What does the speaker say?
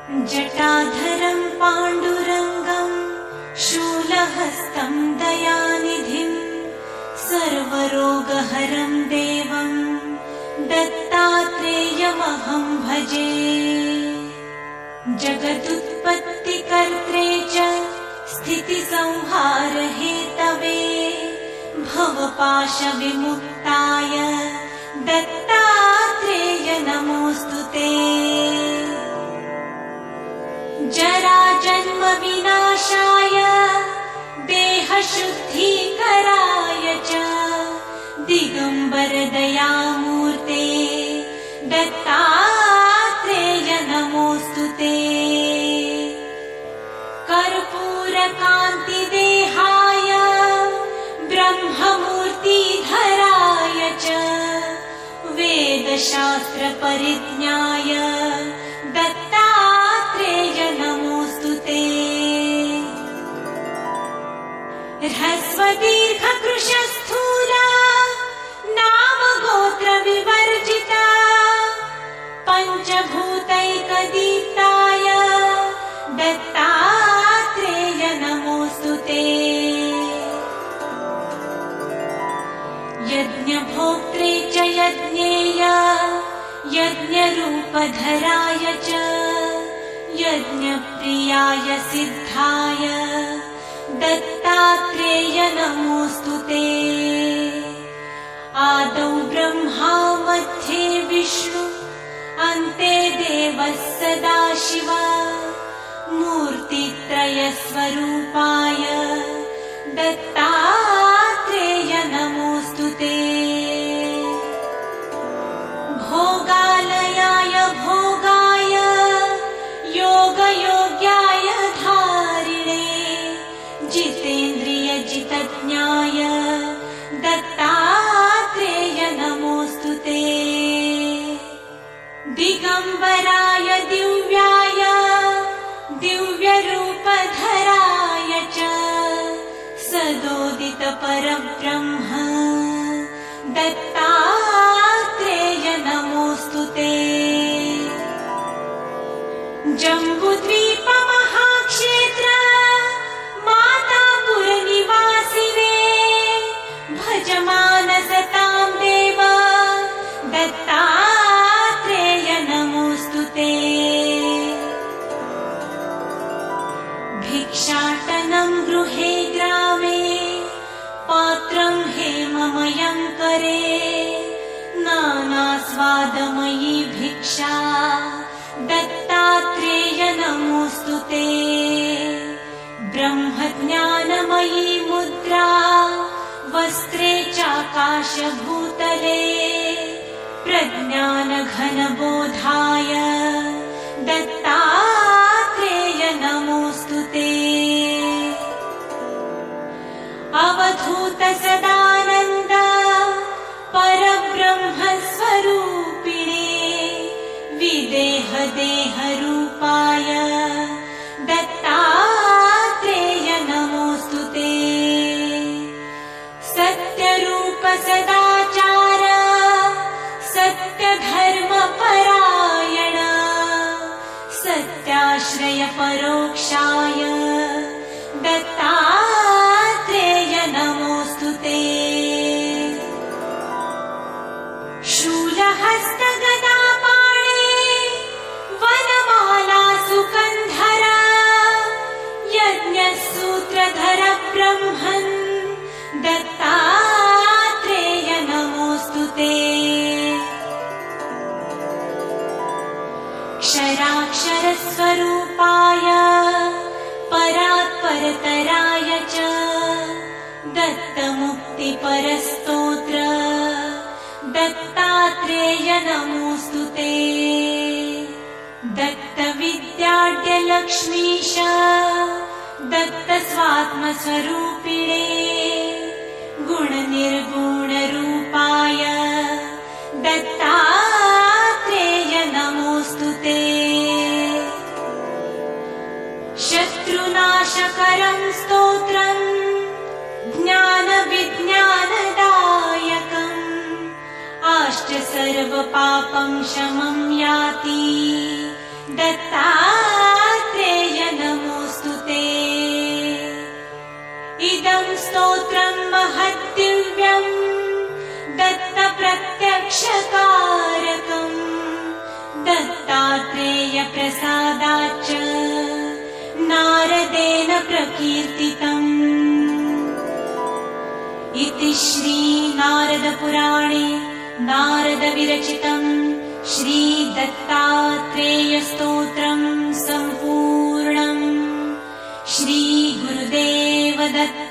जटाधरं पाण्डुरङ्गं शूलहस्तं दयानिधिं सर्वरोगहरं देवं दत्तात्रेयमहं भजे। जगदुत्पत्तिकर्त्रे च स्थितिसंहारहेतवे भवपाशविमुक्ताय दत्तात्रेय नमोऽस्तुते। जराजन्मविनाशाय देहशुद्धीकराय च दिगम्बरदयामूर्ते दत्तात्रेय नमोऽस्तुते। कर्पूरकान्तिदेहाय ब्रह्ममूर्तिधराय च वेदशास्त्रपरिज्ञाय दत्तात्रेय नमोऽस्तुते। ह्रस्वदीर्घकृशस्थूला नामगोत्रविवर्जिता पञ्चभूतैकदीप्ताय दत्तात्रेय नमोऽस्तुते। यज्ञभोक्त्रे च यज्ञेय यज्ञरूपधराय च यज्ञप्रियाय सिद्धाय दत्तात्रेय नमोऽस्तुते। आदौ ब्रह्मा मध्ये विष्णु अन्ते देवः सदाशिव मूर्तित्रयस्वरूपाय दत्तात्रेय नमोऽस्तुते। भोगालयाय भोगाय योगयोग्याय धारिणे जितेन्द्रियजितज्ञाय दत्तात्रेय नमोऽस्तुते। दिगम्बराय दिव्याय दिव्यरूपधराय च सदोदितपरब्रह्म दत्तात्रेय नमोऽस्तुते। जम्बुद्वीपमहाक्षेत्र मातापुरनिवासिने भजमानसतां देव दत्तात्रेय नमोऽस्तुते। भिक्षाटनं गृहे ग्रामे पात्रं हेममयं करे नानास्वादमयी भिक्षा दत्तात्रेय नमोऽस्तुते। ब्रह्मज्ञानमयी मुद्रा वस्त्रे चाकाशभूतले प्रज्ञानघनबोधाय दत्तात्रेय नमोऽस्तुते। अवधूत सदानन्द परब्रह्मस्वरूपिणे विदेह देहरूपाय दत्तात्रेय नमोऽस्तुते। सत्यरूप सदाचार सत्यधर्मपरायण सत्याश्रय परोक्षाय दत्तात्रेय नमोऽस्तुते। शूलहस्तगदापाणे वनमाला सुकन्धर यज्ञसूत्रधर ब्रह्मन् दत्तात्रेय नमोऽस्तुते। क्षराक्षरस्वरूपाय परात्परतराय च दत्तमुक्तिपरस्तोत्र दत्तात्रेय नमोऽस्तुते। दत्तविद्याढ्यलक्ष्मीश दत्तस्वात्मस्वरूपिणे गुणनिर्गुणरूपाय दत्तात्रेय नमोऽस्तुते। शत्रुनाशकरं स्तोत्रं ज्ञानविज्ञानदायकम् आश्च सर्वपापं शमं याति दत्ता प्रसादाच्च नारदेन प्रकीर्तितम्। इति श्री नारदपुराणे नारदविरचितम् श्रीदत्तात्रेयस्तोत्रम् सम्पूर्णम्। श्रीगुरुदेव दत्त।